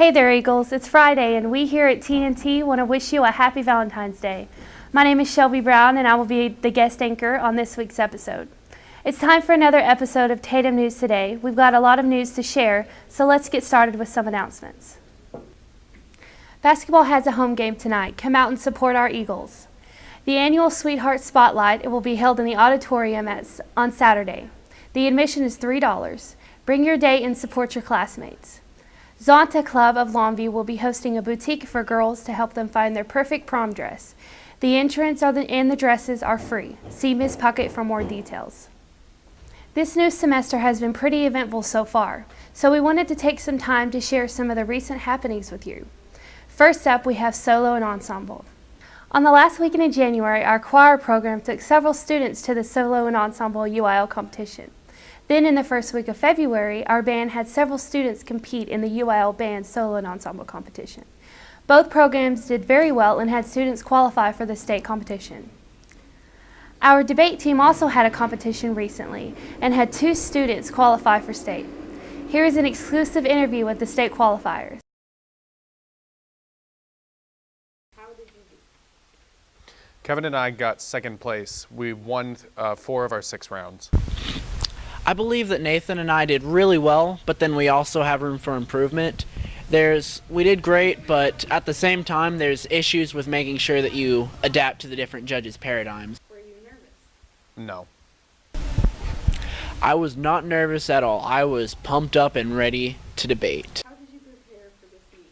Hey there, Eagles. It's Friday, and we here at TNT want to wish you a happy Valentine's Day. My name is Shelby Brown, and I will be the guest anchor on this week's episode. It's time for another episode of Tatum News Today. We've got a lot of news to share, so let's get started with some announcements. Basketball has a home game tonight. Come out and support our Eagles. The annual Sweetheart Spotlight will be held in the auditorium on Saturday. The admission is $3. Bring your date and support your classmates. Zonta Club of Longview will be hosting a boutique for girls to help them find their perfect prom dress. The entrance and the dresses are free. See Ms. Puckett for more details. This new semester has been pretty eventful so far, so we wanted to take some time to share some of the recent happenings with you. First up, we have solo and ensemble. On the last weekend in January, our choir program took several students to the solo and ensemble UIL competition. Then in the first week of February, our band had several students compete in the UIL band solo and ensemble competition. Both programs did very well and had students qualify for the state competition. Our debate team also had a competition recently and had 2 students qualify for state. Here is an exclusive interview with the state qualifiers. Kevin and I got second place. We won 4 of our 6 rounds. I believe that Nathan and I did really well, but then we also have room for improvement. We did great, but at the same time, there's issues with making sure that you adapt to the different judges' paradigms. Were you nervous? No. I was not nervous at all. I was pumped up and ready to debate. How did you prepare for this week?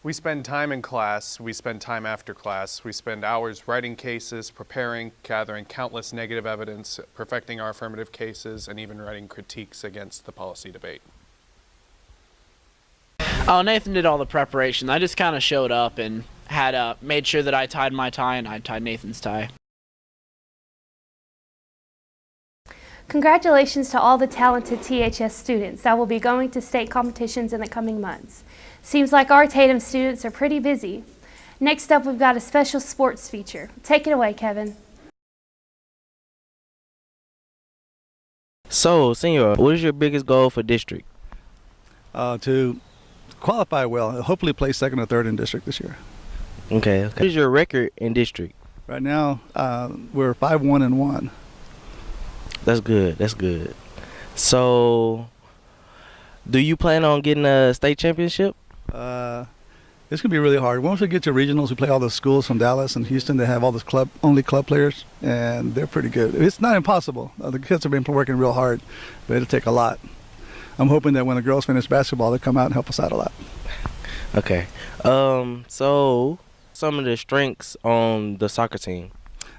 We spend time in class, we spend time after class, we spend hours writing cases, preparing, gathering countless negative evidence, perfecting our affirmative cases, and even writing critiques against the policy debate. Oh, Nathan did all the preparation. I just kind of showed up and had made sure that I tied my tie and I tied Nathan's tie. Congratulations to all the talented THS students that will be going to state competitions in the coming months. Seems like our Tatum students are pretty busy. Next up, we've got a special sports feature. Take it away, Kevin. So, Senor, what is your biggest goal for district? To qualify well, hopefully play second or third in district this year. Okay. What is your record in district? Right now, we're 5-1-1. That's good. That's good. So, do you plan on getting a state championship? It's going to be really hard. Once we get to regionals, we play all the schools from Dallas and Houston. They have all those only club players, and they're pretty good. It's not impossible. The kids have been working real hard, but it'll take a lot. I'm hoping that when the girls finish basketball, they'll come out and help us out a lot. Okay. So, some of the strengths on the soccer team.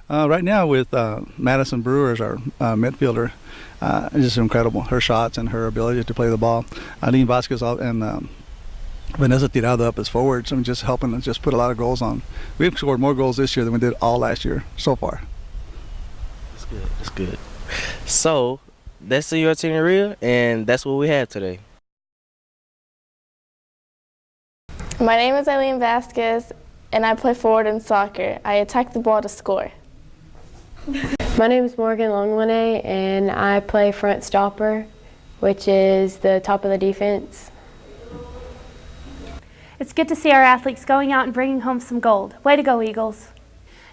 Right now with Madison Brewer as our midfielder, it's just incredible. Her shots and her ability to play the ball. Aline Vasquez and Vanessa Tirado up as forwards. I'm just helping and just put a lot of goals on. We've scored more goals this year than we did all last year so far. That's good. That's good. So, that's your Teneria, and that's what we have today. My name is Eileen Vasquez, and I play forward in soccer. I attack the ball to score. My name is Morgan Longwine, and I play front stopper, which is the top of the defense. It's good to see our athletes going out and bringing home some gold. Way to go, Eagles.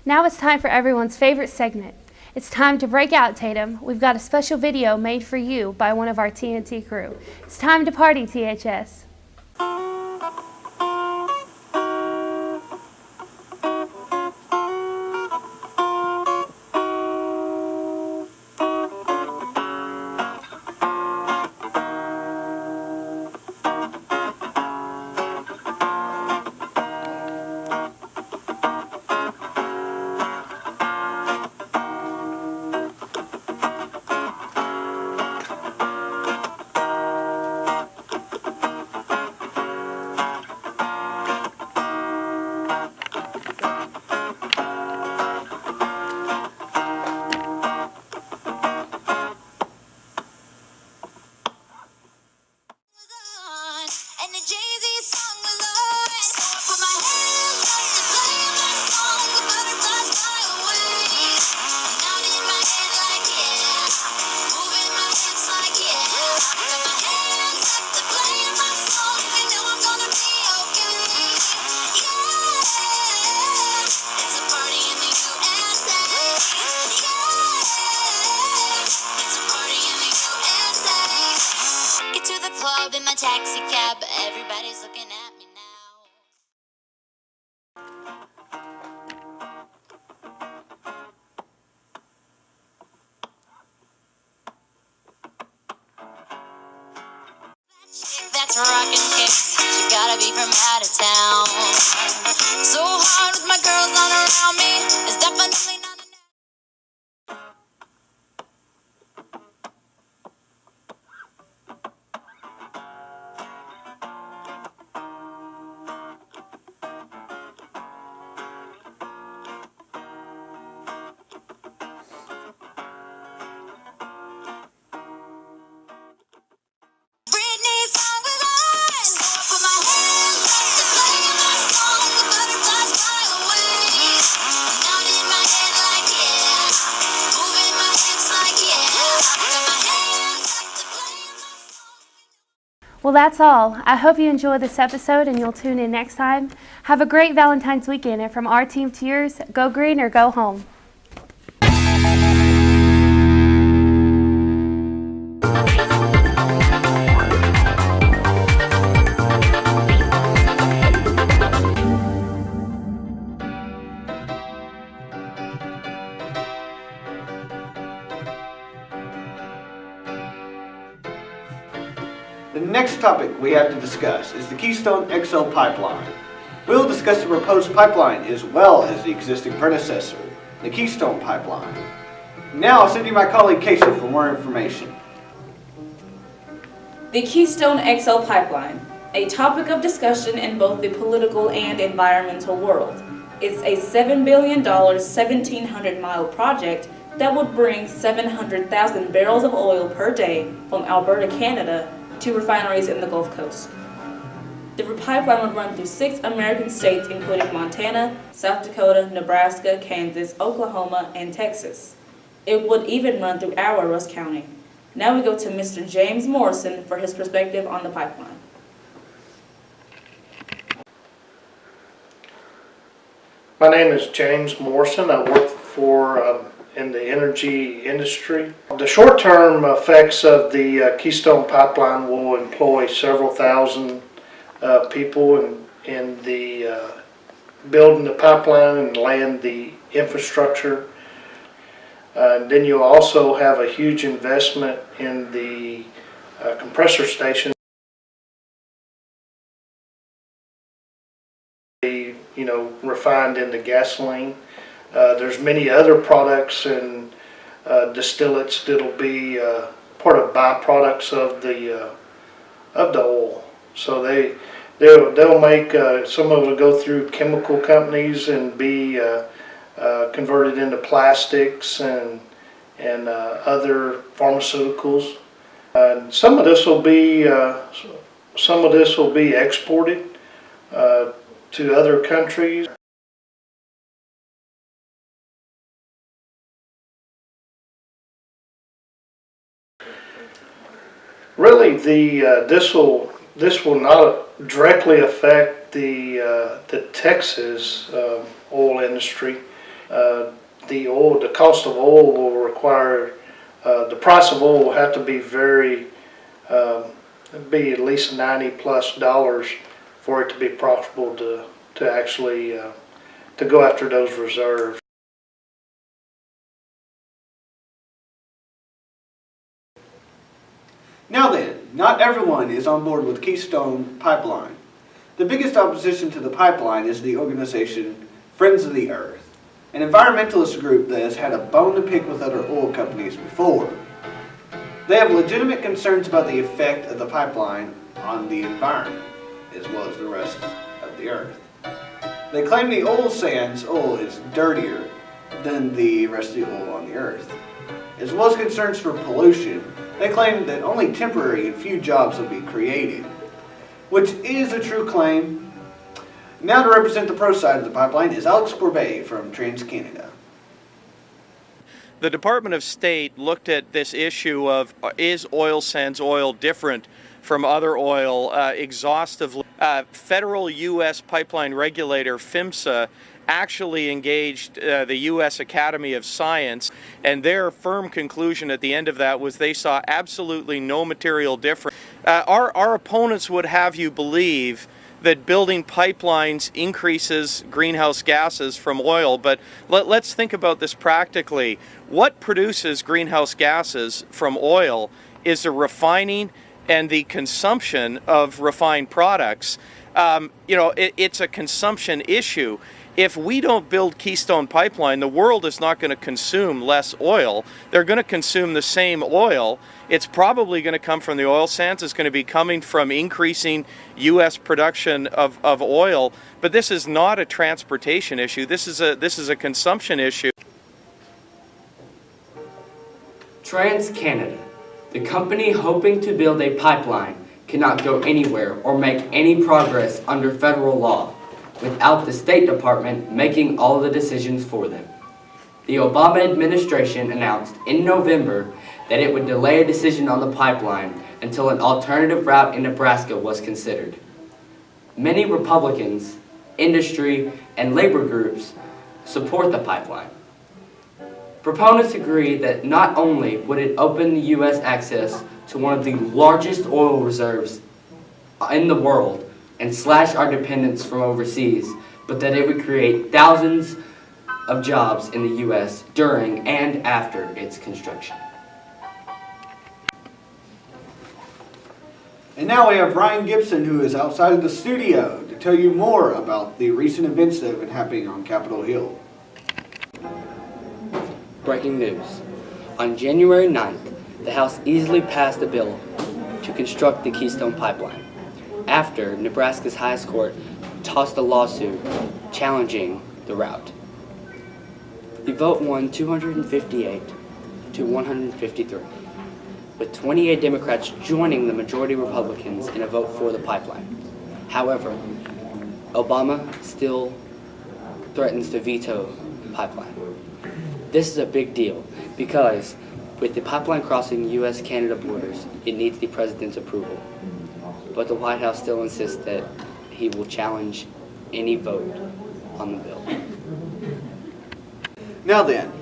Now it's time for everyone's favorite segment. It's time to break out, Tatum. We've got a special video made for you by one of our TNT crew. It's time to party, THS. club in my taxi cab, but everybody's looking at me now. That's rockin' kicks. She gotta be from out of town. So hard with my girls not around me. It's definitely not enough. Britney song was on. So I put my hands up to play my song. The butterflies fly away. Nodding my head like yeah. Moving my hips like yeah. Got my hands up to play my song. Well, that's all. I hope you enjoyed this episode and you'll tune in next time. Have a great Valentine's weekend, and from our team to yours, go green or go home. The next topic we have to discuss is the Keystone XL pipeline. We'll discuss the proposed pipeline as well as the existing predecessor, the Keystone pipeline. Now I'll send you my colleague Casey for more information. The Keystone XL pipeline, a topic of discussion in both the political and environmental world. It's a $7 billion, 1,700-mile project that would bring 700,000 barrels of oil per day from Alberta, Canada, to refineries in the Gulf Coast. The pipeline would run through 6 American states, including Montana, South Dakota, Nebraska, Kansas, Oklahoma, and Texas. It would even run through our Rusk County. Now we go to Mr. James Morrison for his perspective on the pipeline. My name is James Morrison. I work in the energy industry. The short-term effects of the Keystone pipeline will employ several thousand people in the building the pipeline and laying the infrastructure. Then you'll also have a huge investment in the compressor station. Refined into gasoline. There's many other products and distillates that'll be part of byproducts of the oil. So they'll make some of it will go through chemical companies and be converted into plastics and other pharmaceuticals. Some of this will be exported to other countries. Really, this will not directly affect the Texas oil industry. The cost of oil will require the price of oil will have to be be at least $90+ for it to be profitable to actually to go after those reserves. Now then, not everyone is on board with Keystone Pipeline. The biggest opposition to the pipeline is the organization Friends of the Earth, an environmentalist group that has had a bone to pick with other oil companies before. They have legitimate concerns about the effect of the pipeline on the environment, as well as the rest of the earth. They claim the oil sands oil is dirtier than the rest of the oil on the earth. As well as concerns for pollution, they claim that only temporary and few jobs will be created, which is a true claim. Now to represent the pro side of the pipeline is Alex Courbet from TransCanada. The Department of State looked at this issue of is oil sands oil different from other oil exhaustively. Federal U.S. pipeline regulator PHMSA actually engaged the U.S. Academy of Science, and their firm conclusion at the end of that was they saw absolutely no material difference. Our opponents would have you believe that building pipelines increases greenhouse gases from oil, but let's think about this practically. What produces greenhouse gases from oil is the refining and the consumption of refined products. It's a consumption issue. If we don't build Keystone Pipeline, the world is not going to consume less oil. They're going to consume the same oil. It's probably going to come from the oil sands. It's going to be coming from increasing U.S. production of oil. But this is not a transportation issue. This is a consumption issue. TransCanada, the company hoping to build a pipeline, cannot go anywhere or make any progress under federal law without the State Department making all the decisions for them. The Obama administration announced in November that it would delay a decision on the pipeline until an alternative route in Nebraska was considered. Many Republicans, industry, and labor groups support the pipeline. Proponents agree that not only would it open the U.S. access to one of the largest oil reserves in the world and slash our dependence from overseas, but that it would create thousands of jobs in the U.S. during and after its construction. And now we have Ryan Gibson, who is outside of the studio, to tell you more about the recent events that have been happening on Capitol Hill. Breaking news. On January 9th, the House easily passed a bill to construct the Keystone Pipeline, after Nebraska's highest court tossed a lawsuit challenging the route. The vote won 258 to 153, with 28 Democrats joining the majority Republicans in a vote for the pipeline. However, Obama still threatens to veto the pipeline. This is a big deal because with the pipeline crossing U.S.-Canada borders, it needs the president's approval. But the White House still insists that he will challenge any vote on the bill. Now then,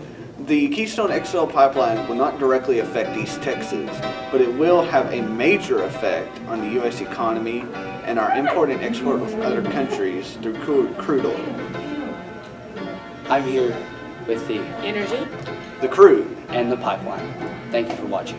the Keystone XL pipeline will not directly affect East Texas, but it will have a major effect on the U.S. economy and our import and export with other countries through crude oil. I'm here with the energy, the crude, and the pipeline. Thank you for watching.